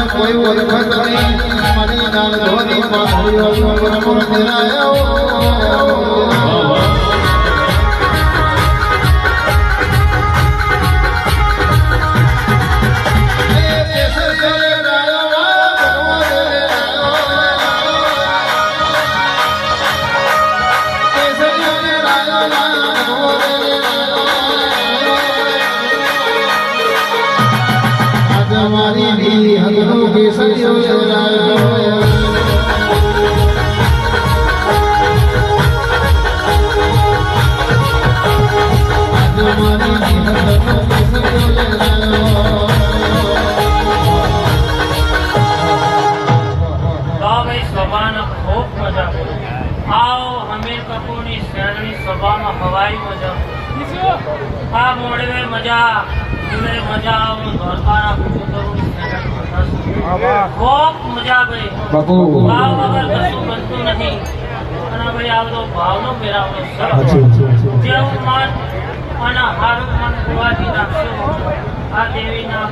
કોઈ ઓળખત નહીં મારી નાલ ધોની મારી ઢીલી હગનો કેસરિયો શરાયો હવાઈ મજા આ મોડવે મજા મજા આવું ધોરબારા ખૂબ મજા ભાઈ ભાવ વગર કશું બનતું નથી અને ભાઈ આવતો ભાવનો મેળાવડો જેવું મન અને હારું મન હોવાથી રાખશો આ દેવીના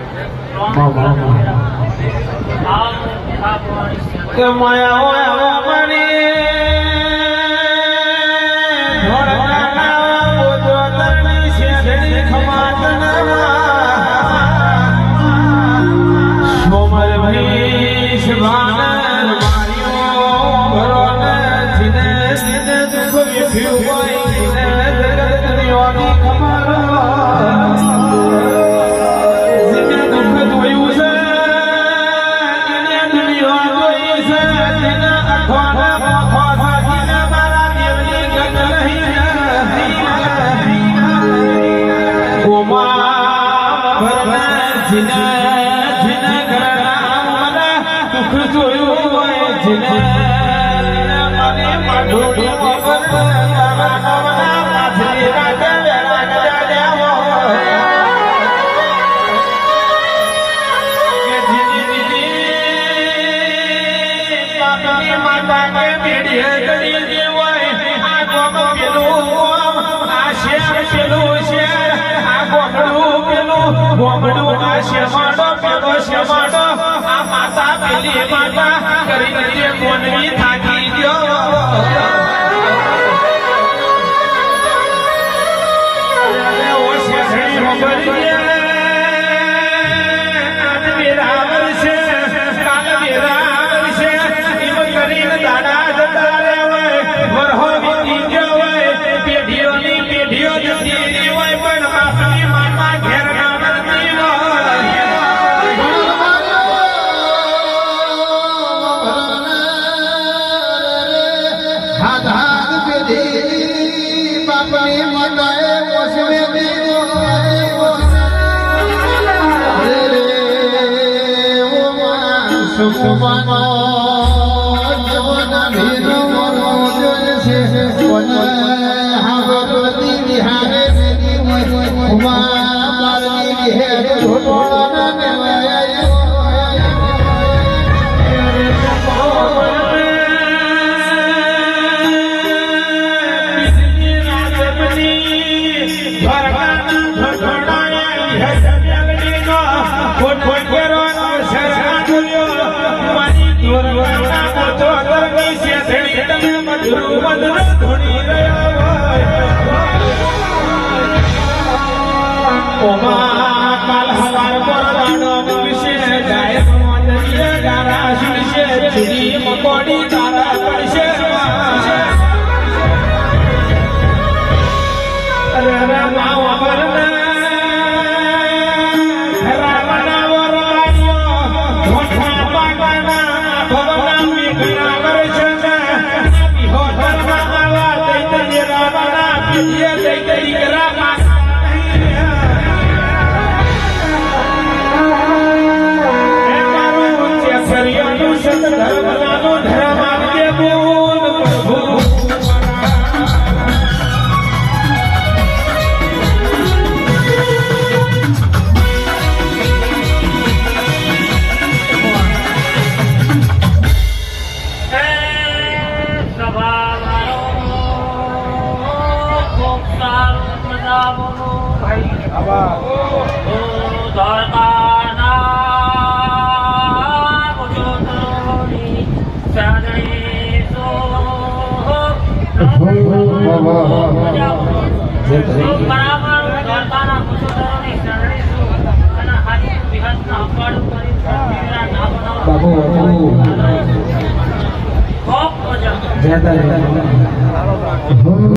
ધર્મ દ્વારકાના મુજોતરોની સાદડી સો બરાબર દ્વારકાના મુજોતરોની સાદડી સો અને હાજી વિહતના અપવાડ કરી પૃથ્વીના ના બાપુ બનાવો ખૂબ મજા જય